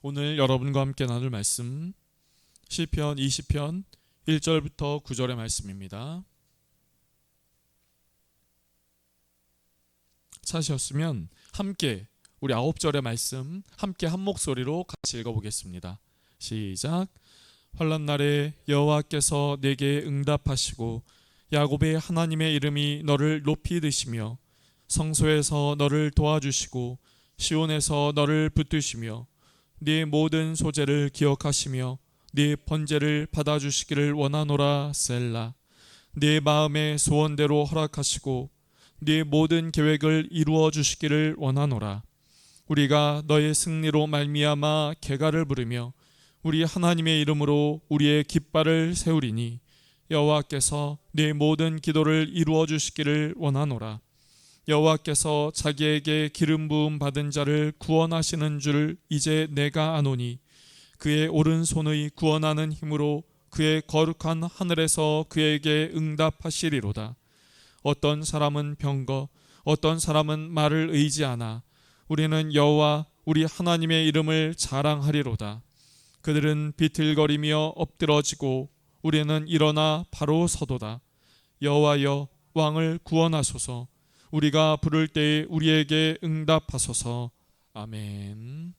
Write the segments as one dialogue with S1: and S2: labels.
S1: 오늘 여러분과 함께 나눌 말씀 시편 20편 1절부터 9절의 말씀입니다. 찾으셨으면 함께 우리 9절의 말씀 함께 한 목소리로 같이 읽어보겠습니다. 시작. 환난 날에 여호와께서 내게 응답하시고 야곱의 하나님의 이름이 너를 높이 드시며 성소에서 너를 도와주시고 시온에서 너를 붙드시며 네 모든 소재를 기억하시며 네 번제를 받아주시기를 원하노라. 셀라. 네 마음의 소원대로 허락하시고 네 모든 계획을 이루어 주시기를 원하노라. 우리가 너의 승리로 말미암아 개가를 부르며 우리 하나님의 이름으로 우리의 깃발을 세우리니 여호와께서 네 모든 기도를 이루어 주시기를 원하노라. 여호와께서 자기에게 기름 부음 받은 자를 구원하시는 줄 이제 내가 아노니 그의 오른손의 구원하는 힘으로 그의 거룩한 하늘에서 그에게 응답하시리로다. 어떤 사람은 병거, 어떤 사람은 말을 의지하나 우리는 여호와 우리 하나님의 이름을 자랑하리로다. 그들은 비틀거리며 엎드러지고 우리는 일어나 바로 서도다. 여호와여, 왕을 구원하소서. 우리가 부를 때에 우리에게 응답하소서. 아멘.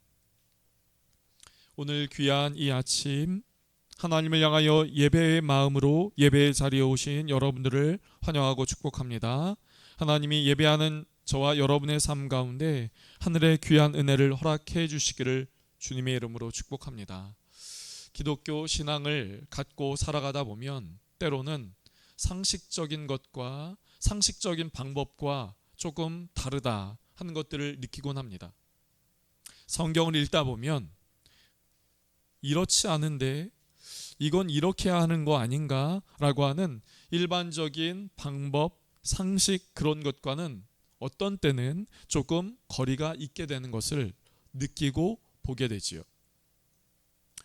S1: 오늘 귀한 이 아침 하나님을 향하여 예배의 마음으로 예배의 자리에 오신 여러분들을 환영하고 축복합니다. 하나님이 예배하는 저와 여러분의 삶 가운데 하늘의 귀한 은혜를 허락해 주시기를 주님의 이름으로 축복합니다. 기독교 신앙을 갖고 살아가다 보면 때로는 상식적인 것과 상식적인 방법과 조금 다르다 하는 것들을 느끼곤 합니다. 성경을 읽다 보면 이렇지 않은데 이건 이렇게 하는 거 아닌가 라고 하는 일반적인 방법, 상식 그런 것과는 어떤 때는 조금 거리가 있게 되는 것을 느끼고 보게 되지요.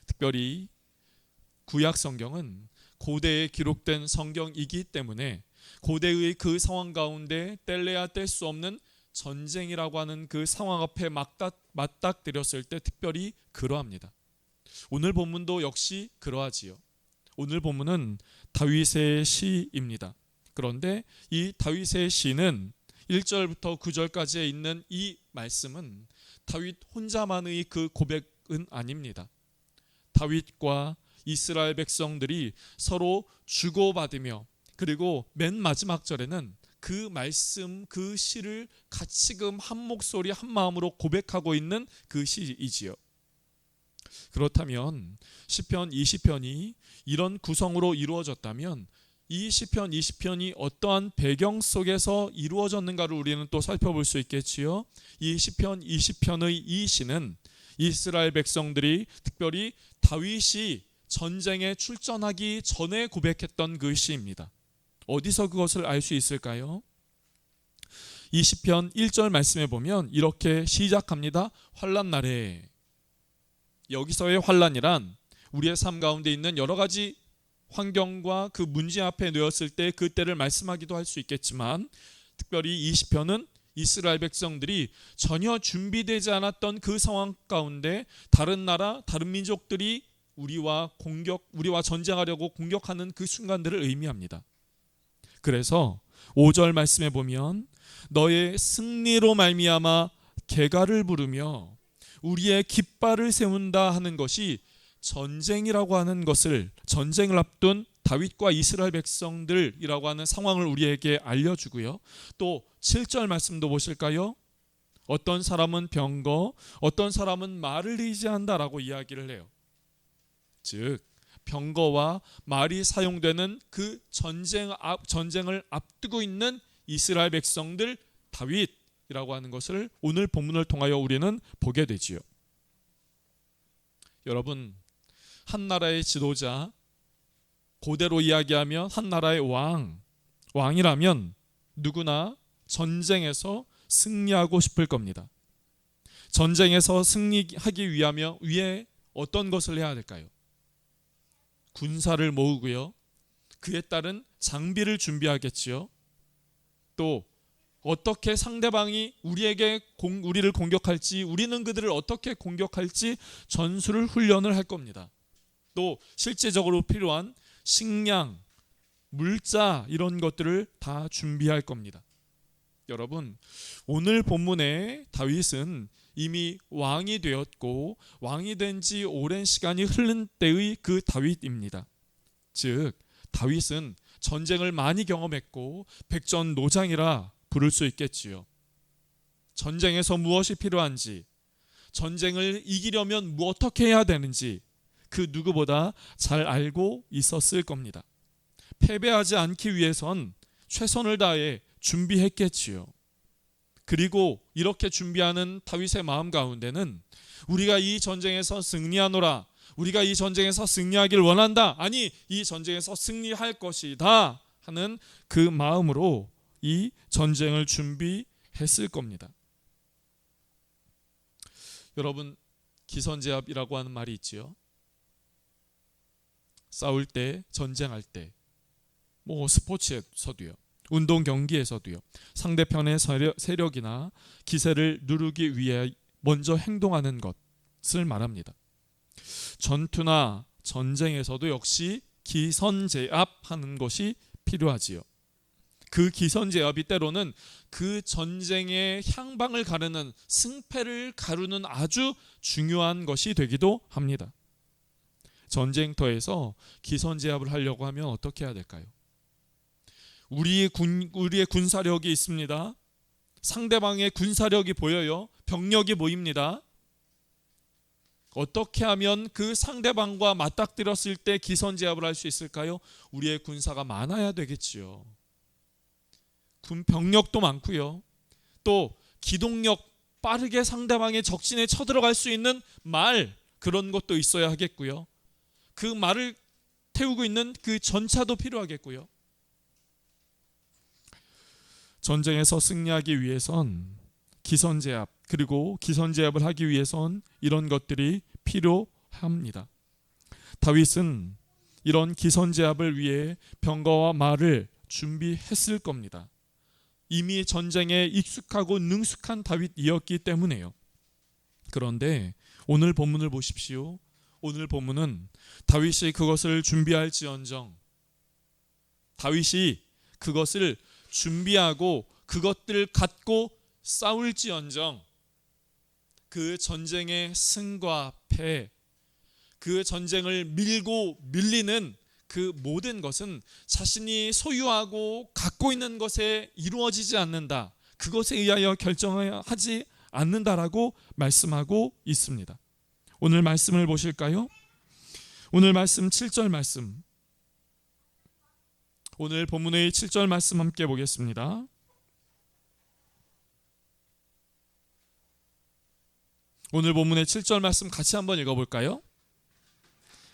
S1: 특별히 구약 성경은 고대에 기록된 성경이기 때문에 고대의 그 상황 가운데 뗄래야 뗄 수 없는 전쟁이라고 하는 그 상황 앞에 맞닥뜨렸을 때 특별히 그러합니다. 오늘 본문도 역시 그러하지요. 오늘 본문은 다윗의 시입니다. 그런데 이 다윗의 시는 1절부터 9절까지에 있는 이 말씀은 다윗 혼자만의 그 고백은 아닙니다. 다윗과 이스라엘 백성들이 서로 주고받으며 그리고 맨 마지막 절에는 그 말씀, 그 시를 같이금 한 목소리 한 마음으로 고백하고 있는 그 시이지요. 그렇다면 시편 20편이 이런 구성으로 이루어졌다면 이 시편 20편이 어떠한 배경 속에서 이루어졌는가를 우리는 또 살펴볼 수 있겠지요. 이 시편 20편의 이 시는 이스라엘 백성들이 특별히 다윗이 전쟁에 출전하기 전에 고백했던 그 시입니다. 어디서 그것을 알 수 있을까요? 이 시편 1절 말씀에 보면 이렇게 시작합니다. 환난 날에. 여기서의 환난이란 우리의 삶 가운데 있는 여러 가지 환경과 그 문제 앞에 놓였을 때 그때를 말씀하기도 할 수 있겠지만 특별히 이 시편은 이스라엘 백성들이 전혀 준비되지 않았던 그 상황 가운데 다른 나라, 다른 민족들이 우리와 전쟁하려고 공격하는 그 순간들을 의미합니다. 그래서 5절 말씀에 보면 너의 승리로 말미암아 개가를 부르며 우리의 깃발을 세운다 하는 것이 전쟁이라고 하는 것을 전쟁을 앞둔 다윗과 이스라엘 백성들이라고 하는 상황을 우리에게 알려주고요. 또 7절 말씀도 보실까요? 어떤 사람은 병거, 어떤 사람은 말을 의지한다라고 이야기를 해요. 즉 병거와 말이 사용되는 그 전쟁을 앞두고 있는 이스라엘 백성들 다윗이라고 하는 것을 오늘 본문을 통하여 우리는 보게 되지요. 여러분, 한 나라의 지도자, 고대로 이야기하면 한 나라의 왕이라면 누구나 전쟁에서 승리하고 싶을 겁니다. 전쟁에서 승리하기 위해 어떤 것을 해야 될까요? 군사를 모으고요. 그에 따른 장비를 준비하겠지요. 또 어떻게 상대방이 우리를 공격할지, 우리는 그들을 어떻게 공격할지 전술을 훈련을 할 겁니다. 또 실제적으로 필요한 식량, 물자 이런 것들을 다 준비할 겁니다. 여러분, 오늘 본문에 다윗은 이미 왕이 되었고 왕이 된 지 오랜 시간이 흐른 때의 그 다윗입니다. 즉 다윗은 전쟁을 많이 경험했고 백전노장이라 부를 수 있겠지요. 전쟁에서 무엇이 필요한지, 전쟁을 이기려면 어떻게 해야 되는지 그 누구보다 잘 알고 있었을 겁니다. 패배하지 않기 위해선 최선을 다해 준비했겠지요. 그리고 이렇게 준비하는 다윗의 마음 가운데는 우리가 이 전쟁에서 승리하노라, 우리가 이 전쟁에서 승리하길 원한다, 아니 이 전쟁에서 승리할 것이다 하는 그 마음으로 이 전쟁을 준비했을 겁니다. 여러분, 기선제압이라고 하는 말이 있지요. 싸울 때, 전쟁할 때, 스포츠에서도요, 운동 경기에서도요, 상대편의 세력이나 기세를 누르기 위해 먼저 행동하는 것을 말합니다. 전투나 전쟁에서도 역시 기선제압하는 것이 필요하지요. 그 기선제압이 때로는 그 전쟁의 향방을 가르는, 승패를 가르는 아주 중요한 것이 되기도 합니다. 전쟁터에서 기선제압을 하려고 하면 어떻게 해야 될까요? 우리의 군사력이 있습니다. 상대방의 군사력이 보여요. 병력이 보입니다. 어떻게 하면 그 상대방과 맞닥뜨렸을 때 기선제압을 할 수 있을까요? 우리의 군사가 많아야 되겠지요. 군 병력도 많고요. 또 기동력, 빠르게 상대방의 적진에 쳐들어갈 수 있는 말, 그런 것도 있어야 하겠고요. 그 말을 태우고 있는 그 전차도 필요하겠고요. 전쟁에서 승리하기 위해선 기선제압, 그리고 기선제압을 하기 위해선 이런 것들이 필요합니다. 다윗은 이런 기선제압을 위해 병거와 말을 준비했을 겁니다. 이미 전쟁에 익숙하고 능숙한 다윗이었기 때문에요. 그런데 오늘 본문을 보십시오. 오늘 본문은 다윗이 그것을 준비할지언정, 다윗이 그것을 준비하고 그것들을 갖고 싸울지언정, 그 전쟁의 승과 패, 그 전쟁을 밀고 밀리는 그 모든 것은 자신이 소유하고 갖고 있는 것에 이루어지지 않는다, 그것에 의하여 결정하지 않는다라고 말씀하고 있습니다. 오늘 말씀을 보실까요? 오늘 말씀 7절 말씀, 오늘 본문의 7절 말씀 함께 보겠습니다. 오늘 본문의 7절 말씀 같이 한번 읽어볼까요?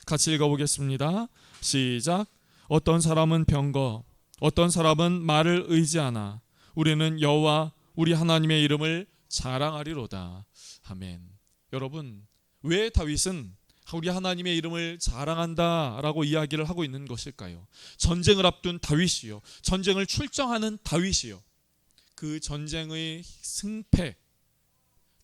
S1: 같이 읽어보겠습니다. 시작. 어떤 사람은 병거, 어떤 사람은 말을 의지하나 우리는 여호와 우리 하나님의 이름을 자랑하리로다. 아멘. 여러분, 왜 다윗은 우리 하나님의 이름을 자랑한다라고 이야기를 하고 있는 것일까요? 전쟁을 앞둔 다윗이요, 전쟁을 출정하는 다윗이요, 그 전쟁의 승패,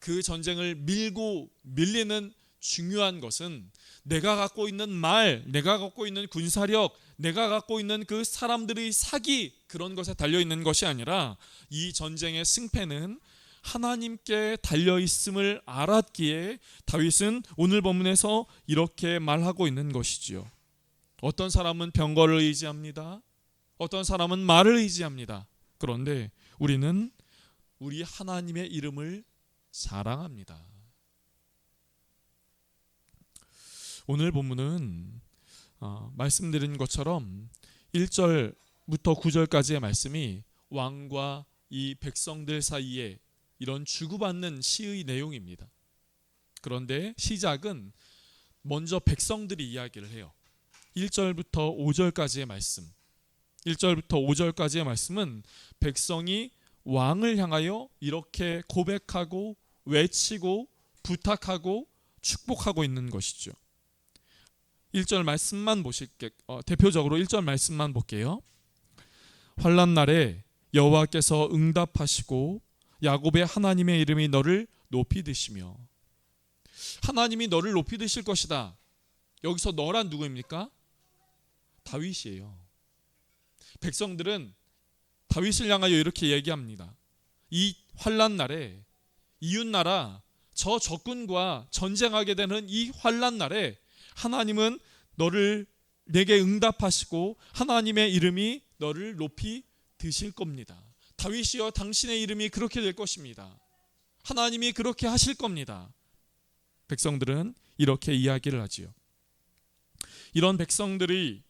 S1: 그 전쟁을 밀고 밀리는 중요한 것은 내가 갖고 있는 말, 내가 갖고 있는 군사력, 내가 갖고 있는 그 사람들의 사기, 그런 것에 달려있는 것이 아니라 이 전쟁의 승패는 하나님께 달려있음을 알았기에 다윗은 오늘 본문에서 이렇게 말하고 있는 것이지요. 어떤 사람은 병거를 의지합니다. 어떤 사람은 말을 의지합니다. 그런데 우리는 우리 하나님의 이름을 자랑합니다. 오늘 본문은 말씀드린 것처럼 1절부터 9절까지의 말씀이 왕과 이 백성들 사이에 이런 주고받는 시의 내용입니다. 그런데 시작은 먼저 백성들이 이야기를 해요. 1절부터 5절까지의 말씀, 1절부터 5절까지의 말씀은 백성이 왕을 향하여 이렇게 고백하고 외치고 부탁하고 축복하고 있는 것이죠. 1절 말씀만 보실게요. 대표적으로 1절 말씀만 볼게요. 환난 날에 여호와께서 응답하시고 야곱의 하나님의 이름이 너를 높이 드시며. 하나님이 너를 높이 드실 것이다. 여기서 너란 누구입니까? 다윗이에요. 백성들은 다윗을 향하여 이렇게 얘기합니다. 이 환난 날에, 이웃나라 저 적군과 전쟁하게 되는 이 환난 날에 하나님은 너를 내게 응답하시고 하나님의 이름이 너를 높이 드실 겁니다. 다윗이여, 당신의 이름이 그렇게 될 것입니다. 하나님이 그렇게 하실 겁니다. 백성들은 이렇게 이야기를 하지요. 이런 백성들이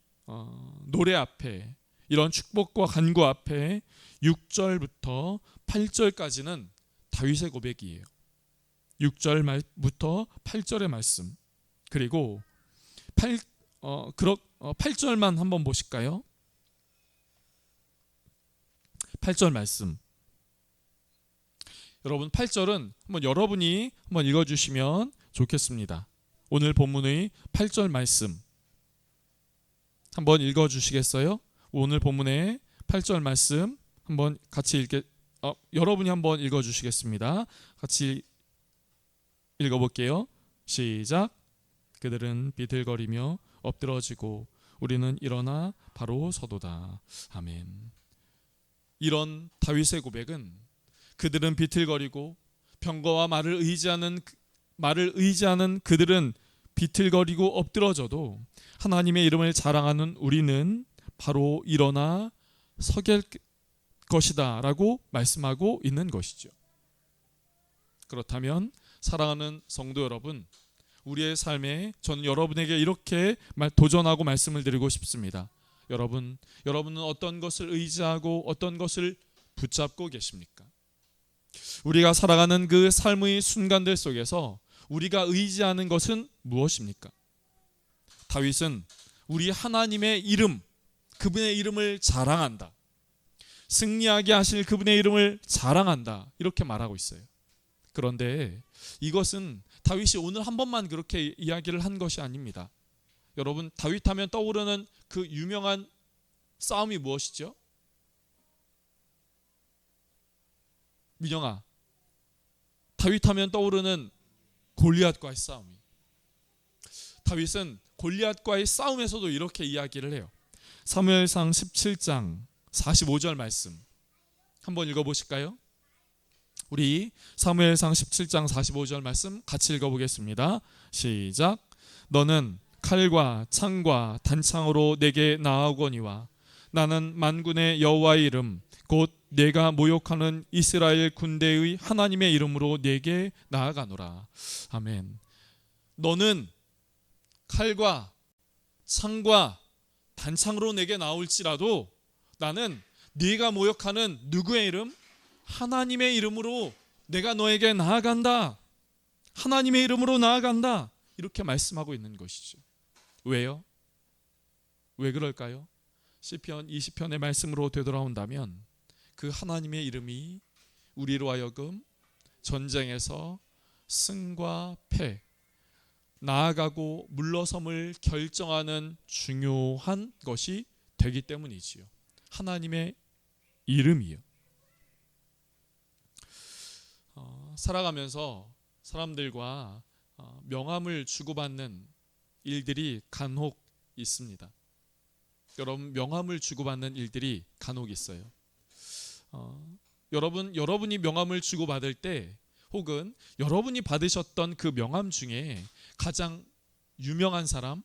S1: 노래 앞에, 이런 축복과 간구 앞에 6절부터 8절까지는 다윗의 고백이에요. 6절부터 8절의 말씀, 그리고 8절만 한번 보실까요? 8절 말씀. 여러분, 8절은 한번 여러분이 한번 읽어주시면 좋겠습니다. 오늘 본문의 8절 말씀 한번 읽어주시겠어요? 오늘 본문의 8절 말씀 한번 같이 여러분이 한번 읽어주시겠습니다. 같이 읽어볼게요. 시작. 그들은 비틀거리며 엎드러지고 우리는 일어나 바로 서도다. 아멘. 이런 다윗의 고백은 그들은 비틀거리고 병거와 말을 의지하는 그들은 비틀거리고 엎드러져도 하나님의 이름을 자랑하는 우리는 바로 일어나 서게 것이다 라고 말씀하고 있는 것이죠. 그렇다면 사랑하는 성도 여러분, 우리의 삶에 저는 여러분에게 이렇게 도전하고 말씀을 드리고 싶습니다. 여러분은 어떤 것을 의지하고 어떤 것을 붙잡고 계십니까? 우리가 살아가는 그 삶의 순간들 속에서 우리가 의지하는 것은 무엇입니까? 다윗은 우리 하나님의 이름, 그분의 이름을 자랑한다. 승리하게 하실 그분의 이름을 자랑한다. 이렇게 말하고 있어요. 그런데 이것은 다윗이 오늘 한 번만 그렇게 이야기를 한 것이 아닙니다. 여러분, 다윗 하면 떠오르는 그 유명한 싸움이 무엇이죠? 민영아, 다윗 하면 떠오르는 골리앗과의 싸움이. 다윗은 골리앗과의 싸움에서도 이렇게 이야기를 해요. 사무엘상 17장 45절 말씀 한번 읽어보실까요? 우리 사무엘상 17장 45절 말씀 같이 읽어보겠습니다. 시작. 너는 칼과 창과 단창으로 내게 나아오거니와 나는 만군의 여호와의 이름 곧 내가 모욕하는 이스라엘 군대의 하나님의 이름으로 내게 나아가노라. 아멘. 너는 칼과 창과 단창으로 내게 나올지라도 나는 네가 모욕하는 누구의 이름? 하나님의 이름으로 내가 너에게 나아간다. 하나님의 이름으로 나아간다. 이렇게 말씀하고 있는 것이죠. 왜요? 왜 그럴까요? 시편 20편의 말씀으로 되돌아온다면 그 하나님의 이름이 우리로 하여금 전쟁에서 승과 패, 나아가고 물러섬을 결정하는 중요한 것이 되기 때문이지요. 하나님의 이름이요. 살아가면서 사람들과 명함을 주고받는 일들이 간혹 있습니다. 여러분, 명함을 주고받는 일들이 간혹 있어요. 여러분이 명함을 주고받을 때 혹은 여러분이 받으셨던 그 명함 중에 가장 유명한 사람,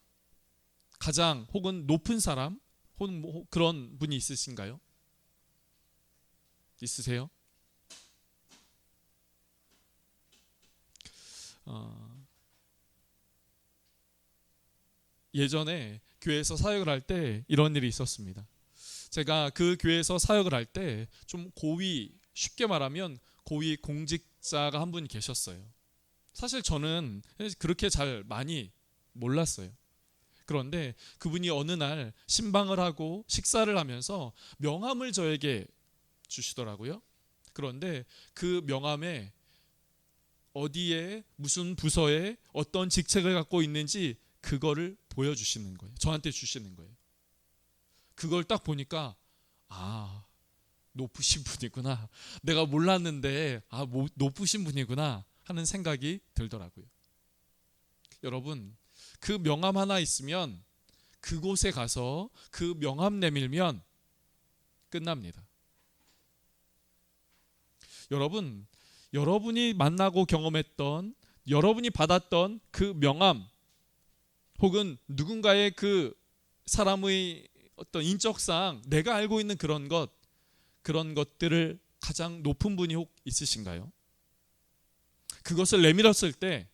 S1: 가장 혹은 높은 사람, 혹은 뭐 그런 분이 있으신가요? 있으세요? 예전에 교회에서 사역을 할 때 이런 일이 있었습니다. 제가 그 교회에서 사역을 할 때 좀 고위, 쉽게 말하면 고위 공직자가 한 분 계셨어요. 사실 저는 그렇게 잘 많이 몰랐어요. 그런데 그분이 어느 날 신방을 하고 식사를 하면서 명함을 저에게 주시더라고요. 그런데 그 명함에 어디에 무슨 부서에 어떤 직책을 갖고 있는지 그거를 보여주시는 거예요. 저한테 주시는 거예요. 그걸 딱 보니까 높으신 분이구나. 내가 몰랐는데 높으신 분이구나 하는 생각이 들더라고요. 여러분, 그 명함 하나 있으면 그곳에 가서 그 명함 내밀면 끝납니다. 여러분, 여러분이 만나고 경험했던, 여러분이 받았던 그 명함, 혹은 누군가의 그 사람의 어떤 인적상 내가 알고 있는 그런 것들을 가장 높은 분이 혹 있으신가요? 그것을 내밀었을 때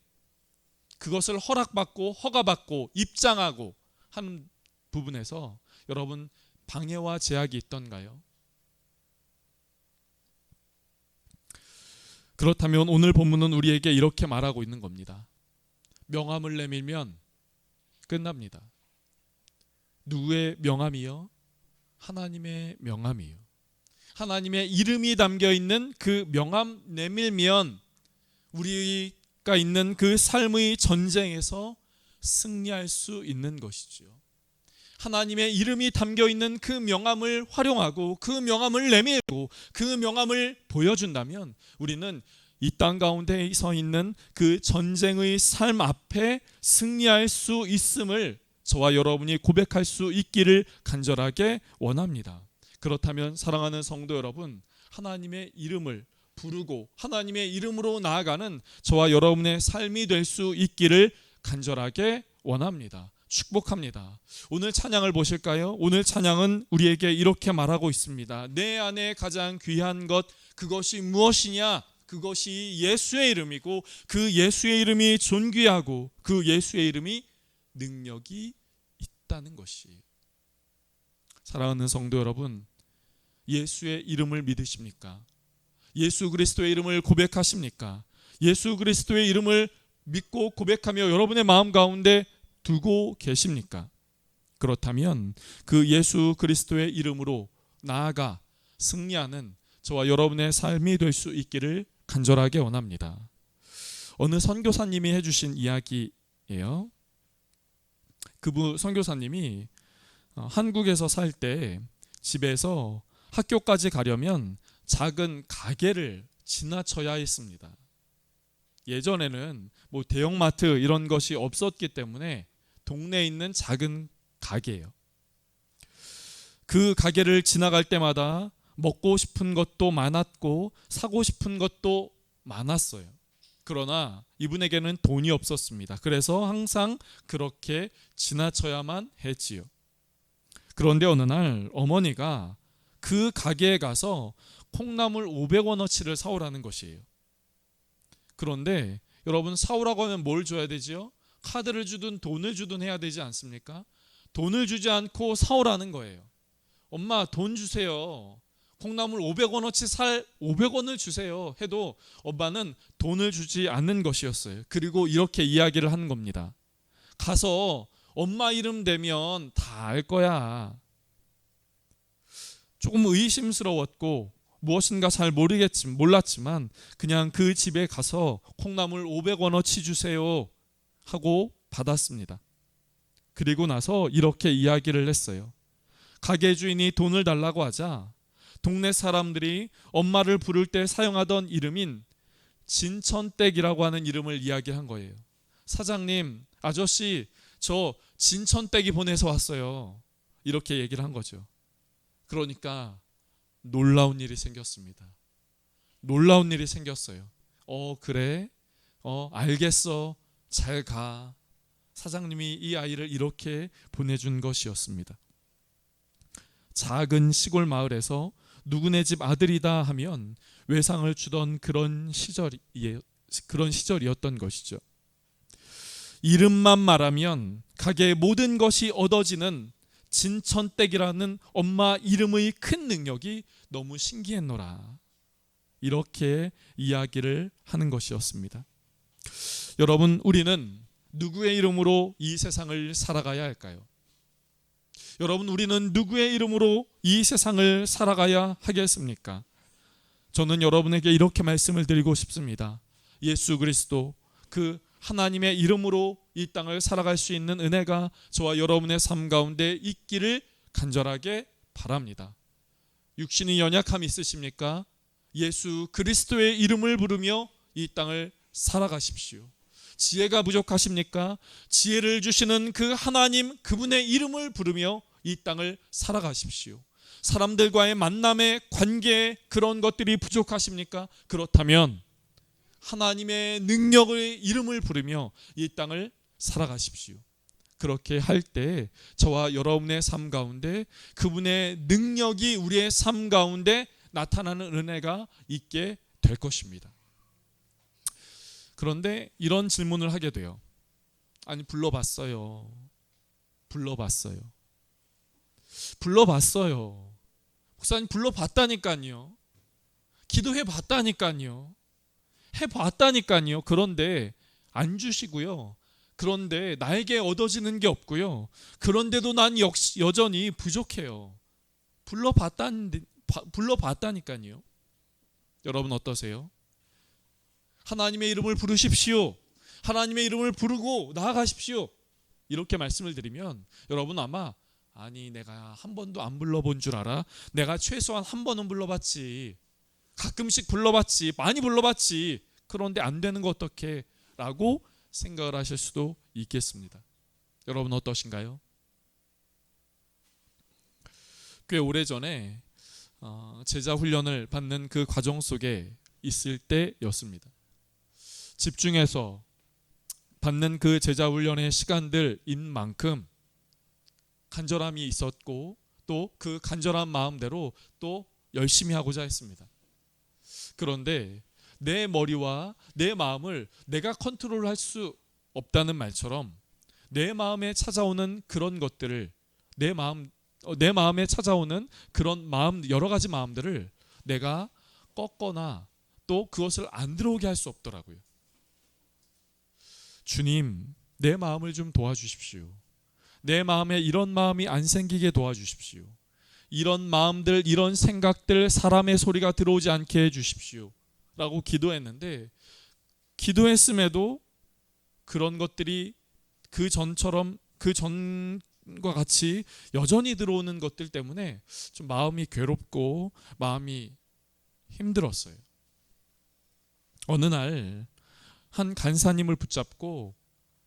S1: 그것을 허락받고 허가받고 입장하고 하는 부분에서 여러분 방해와 제약이 있던가요? 그렇다면 오늘 본문은 우리에게 이렇게 말하고 있는 겁니다. 명함을 내밀면 끝납니다. 누구의 명함이요? 하나님의 명함이요. 하나님의 이름이 담겨 있는 그 명함 내밀면 우리가 있는 그 삶의 전쟁에서 승리할 수 있는 것이죠. 하나님의 이름이 담겨 있는 그 명함을 활용하고 그 명함을 내밀고 그 명함을 보여준다면 우리는 이 땅 가운데 서 있는 그 전쟁의 삶 앞에 승리할 수 있음을 저와 여러분이 고백할 수 있기를 간절하게 원합니다. 그렇다면 사랑하는 성도 여러분, 하나님의 이름을 부르고 하나님의 이름으로 나아가는 저와 여러분의 삶이 될 수 있기를 간절하게 원합니다. 축복합니다. 오늘 찬양을 보실까요? 오늘 찬양은 우리에게 이렇게 말하고 있습니다. 내 안에 가장 귀한 것, 그것이 무엇이냐? 그것이 예수의 이름이고 그 예수의 이름이 존귀하고 그 예수의 이름이 능력이 있다는 것이. 사랑하는 성도 여러분, 예수의 이름을 믿으십니까? 예수 그리스도의 이름을 고백하십니까? 예수 그리스도의 이름을 믿고 고백하며 여러분의 마음 가운데 두고 계십니까? 그렇다면 그 예수 그리스도의 이름으로 나아가 승리하는 저와 여러분의 삶이 될 수 있기를 간절하게 원합니다. 어느 선교사님이 해주신 이야기예요. 그분 선교사님이 한국에서 살 때 집에서 학교까지 가려면 작은 가게를 지나쳐야 했습니다. 예전에는 뭐 대형마트 이런 것이 없었기 때문에 동네에 있는 작은 가게예요. 그 가게를 지나갈 때마다 먹고 싶은 것도 많았고 사고 싶은 것도 많았어요. 그러나 이분에게는 돈이 없었습니다. 그래서 항상 그렇게 지나쳐야만 했지요. 그런데 어느 날 어머니가 그 가게에 가서 콩나물 500원어치를 사오라는 것이에요. 그런데 여러분, 사오라고 하면 뭘 줘야 되지요? 카드를 주든 돈을 주든 해야 되지 않습니까? 돈을 주지 않고 사오라는 거예요. 엄마, 돈 주세요. 콩나물 500원어치 살 500원을 주세요 해도 엄마는 돈을 주지 않는 것이었어요. 그리고 이렇게 이야기를 하는 겁니다. 가서 엄마 이름 대면 다 알 거야. 조금 의심스러웠고 무엇인가 잘 몰랐지만 그냥 그 집에 가서 콩나물 500원어치 주세요 하고 받았습니다. 그리고 나서 이렇게 이야기를 했어요. 가게 주인이 돈을 달라고 하자 동네 사람들이 엄마를 부를 때 사용하던 이름인 진천댁이라고 하는 이름을 이야기한 거예요. 사장님, 아저씨, 저 진천댁이 보내서 왔어요. 이렇게 얘기를 한 거죠. 그러니까 놀라운 일이 생겼습니다. 놀라운 일이 생겼어요. 그래? 알겠어. 잘 가. 사장님이 이 아이를 이렇게 보내준 것이었습니다. 작은 시골 마을에서 누구네 집 아들이다 하면 외상을 주던 그런 시절이었던 것이죠. 이름만 말하면 가게의 모든 것이 얻어지는 진천댁이라는 엄마 이름의 큰 능력이 너무 신기했노라. 이렇게 이야기를 하는 것이었습니다. 여러분, 우리는 누구의 이름으로 이 세상을 살아가야 할까요? 여러분, 우리는 누구의 이름으로 이 세상을 살아가야 하겠습니까? 저는 여러분에게 이렇게 말씀을 드리고 싶습니다. 예수 그리스도, 그 하나님의 이름으로 이 땅을 살아갈 수 있는 은혜가 저와 여러분의 삶 가운데 있기를 간절하게 바랍니다. 육신의 연약함이 있으십니까? 예수 그리스도의 이름을 부르며 이 땅을 살아가십시오. 지혜가 부족하십니까? 지혜를 주시는 그 하나님, 그분의 이름을 부르며 이 땅을 살아가십시오. 사람들과의 만남의 관계에 그런 것들이 부족하십니까? 그렇다면 하나님의 능력의 이름을 부르며 이 땅을 살아가십시오. 그렇게 할 때 저와 여러분의 삶 가운데 그분의 능력이 우리의 삶 가운데 나타나는 은혜가 있게 될 것입니다. 그런데 이런 질문을 하게 돼요. 아니, 불러봤어요. 목사님, 불러봤다니까요. 기도해봤다니까요. 해봤다니까요. 그런데 안 주시고요. 그런데 나에게 얻어지는 게 없고요. 그런데도 난 여전히 부족해요. 불러봤다니까요. 여러분 어떠세요? 하나님의 이름을 부르십시오. 하나님의 이름을 부르고 나아가십시오. 이렇게 말씀을 드리면 여러분 아마 아니, 내가 한 번도 안 불러본 줄 알아? 내가 최소한 한 번은 불러봤지. 가끔씩 불러봤지. 많이 불러봤지. 그런데 안 되는 거 어떡해? 라고 생각을 하실 수도 있겠습니다. 여러분 어떠신가요? 꽤 오래전에 제자 훈련을 받는 그 과정 속에 있을 때였습니다. 집중해서 받는 그 제자 훈련의 시간들인 만큼 간절함이 있었고 또 그 간절한 마음대로 또 열심히 하고자 했습니다. 그런데 내 머리와 내 마음을 내가 컨트롤할 수 없다는 말처럼 내 마음에 찾아오는 그런 것들을 내 마음에 찾아오는 그런 마음, 여러 가지 마음들을 내가 꺾거나 또 그것을 안 들어오게 할 수 없더라고요. 주님, 내 마음을 좀 도와주십시오. 내 마음에 이런 마음이 안 생기게 도와주십시오. 이런 마음들, 이런 생각들, 사람의 소리가 들어오지 않게 해주십시오 라고 기도했는데, 기도했음에도 그런 것들이 그 전과 같이 여전히 들어오는 것들 때문에 좀 마음이 괴롭고 마음이 힘들었어요. 어느 날 한 간사님을 붙잡고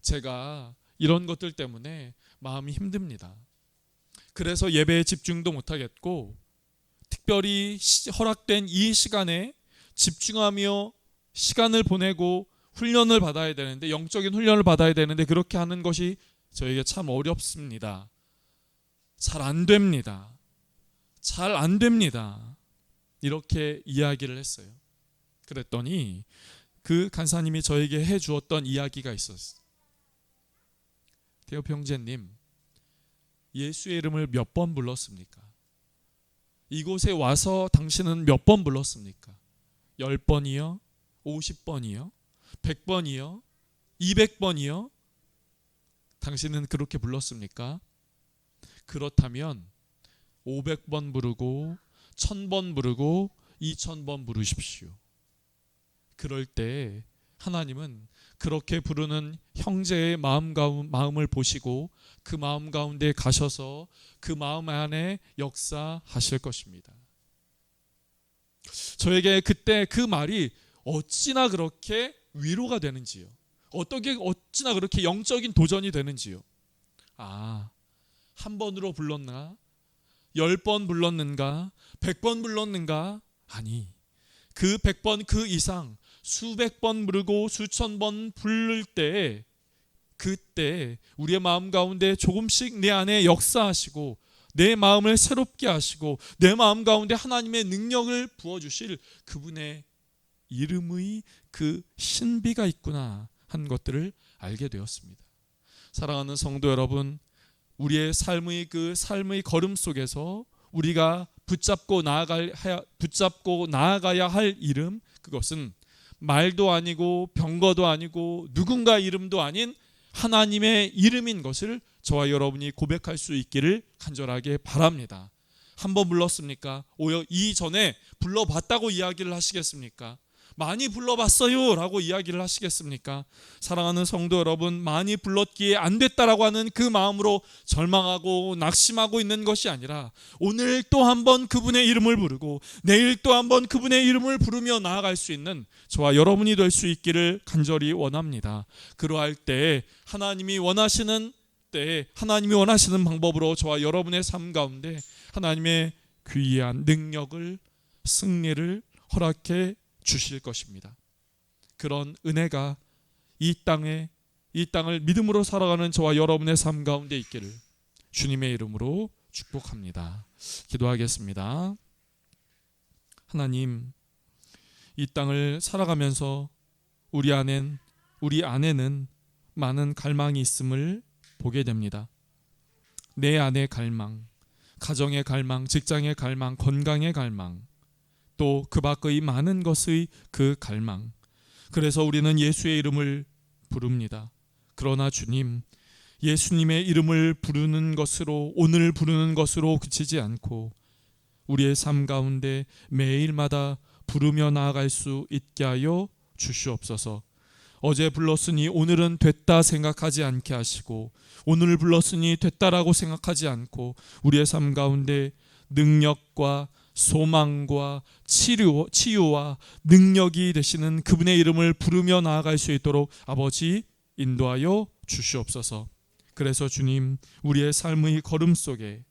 S1: 제가 이런 것들 때문에 마음이 힘듭니다. 그래서 예배에 집중도 못하겠고 특별히 허락된 이 시간에 집중하며 시간을 보내고 훈련을 받아야 되는데, 영적인 훈련을 받아야 되는데 그렇게 하는 것이 저에게 참 어렵습니다. 잘 안 됩니다. 이렇게 이야기를 했어요. 그랬더니 그 간사님이 저에게 해주었던 이야기가 있었어요. 대엽 형제님, 예수의 이름을 몇 번 불렀습니까? 이곳에 와서 당신은 몇 번 불렀습니까? 10번이요? 50번이요? 100번이요? 200번이요? 당신은 그렇게 불렀습니까? 그렇다면 500번 부르고 1000번 부르고 2000번 부르십시오. 그럴 때 하나님은 그렇게 부르는 형제의 마음을 보시고 그 마음 가운데 가셔서 그 마음 안에 역사하실 것입니다. 저에게 그때 그 말이 어찌나 그렇게 위로가 되는지요. 어찌나 그렇게 영적인 도전이 되는지요. 한 번으로 불렀나? 10번 불렀는가? 100번 불렀는가? 아니, 그 100번 그 이상 수백 번 부르고 수천 번 부를 때, 그때 우리의 마음 가운데 조금씩 내 안에 역사하시고 내 마음을 새롭게 하시고 내 마음 가운데 하나님의 능력을 부어주실 그분의 이름의 그 신비가 있구나 한 것들을 알게 되었습니다. 사랑하는 성도 여러분, 우리의 삶의 걸음 속에서 우리가 붙잡고 나아가야 할 이름, 그것은 말도 아니고 병거도 아니고 누군가 이름도 아닌 하나님의 이름인 것을 저와 여러분이 고백할 수 있기를 간절하게 바랍니다. 한 번 불렀습니까? 오히려 이전에 불러봤다고 이야기를 하시겠습니까? 많이 불러봤어요 라고 이야기를 하시겠습니까? 사랑하는 성도 여러분, 많이 불렀기에 안 됐다라고 하는 그 마음으로 절망하고 낙심하고 있는 것이 아니라 오늘 또 한 번 그분의 이름을 부르고 내일 또 한 번 그분의 이름을 부르며 나아갈 수 있는 저와 여러분이 될 수 있기를 간절히 원합니다. 그러할 때 하나님이 원하시는 방법으로 저와 여러분의 삶 가운데 하나님의 귀한 능력을, 승리를 허락해 주실 것입니다. 그런 은혜가 이 땅을 믿음으로 살아가는 저와 여러분의 삶 가운데 있기를 주님의 이름으로 축복합니다. 기도하겠습니다. 하나님, 이 땅을 살아가면서 우리 안에는 많은 갈망이 있음을 보게 됩니다. 내 안의 갈망, 가정의 갈망, 직장의 갈망, 건강의 갈망, 또 그 밖의 많은 것의 그 갈망. 그래서 우리는 예수의 이름을 부릅니다. 그러나 주님, 예수님의 이름을 부르는 것으로, 오늘 부르는 것으로 그치지 않고 우리의 삶 가운데 매일마다 부르며 나아갈 수 있게 하여 주시옵소서. 어제 불렀으니 오늘은 됐다 생각하지 않게 하시고, 오늘 불렀으니 됐다라고 생각하지 않고 우리의 삶 가운데 능력과 소망과 치유와 능력이 되시는 그분의 이름을 부르며 나아갈 수 있도록 아버지 인도하여 주시옵소서. 그래서 주님, 우리의 삶의 걸음 속에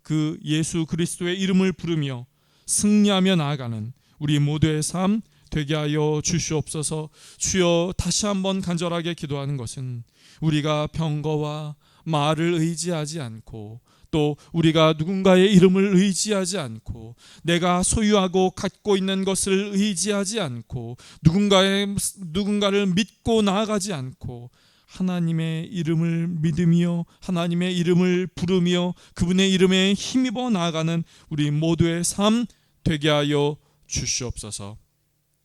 S1: 그 예수 그리스도의 이름을 부르며 승리하며 나아가는 우리 모두의 삶 되게 하여 주시옵소서. 주여, 다시 한번 간절하게 기도하는 것은 우리가 병거와 말을 의지하지 않고 또 우리가 누군가의 이름을 의지하지 않고 내가 소유하고 갖고 있는 것을 의지하지 않고 누군가를 믿고 나아가지 않고 하나님의 이름을 믿으며 하나님의 이름을 부르며 그분의 이름에 힘입어 나아가는 우리 모두의 삶 되게 하여 주시옵소서.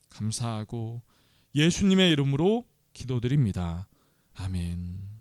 S1: 감사하고 예수님의 이름으로 기도드립니다. 아멘.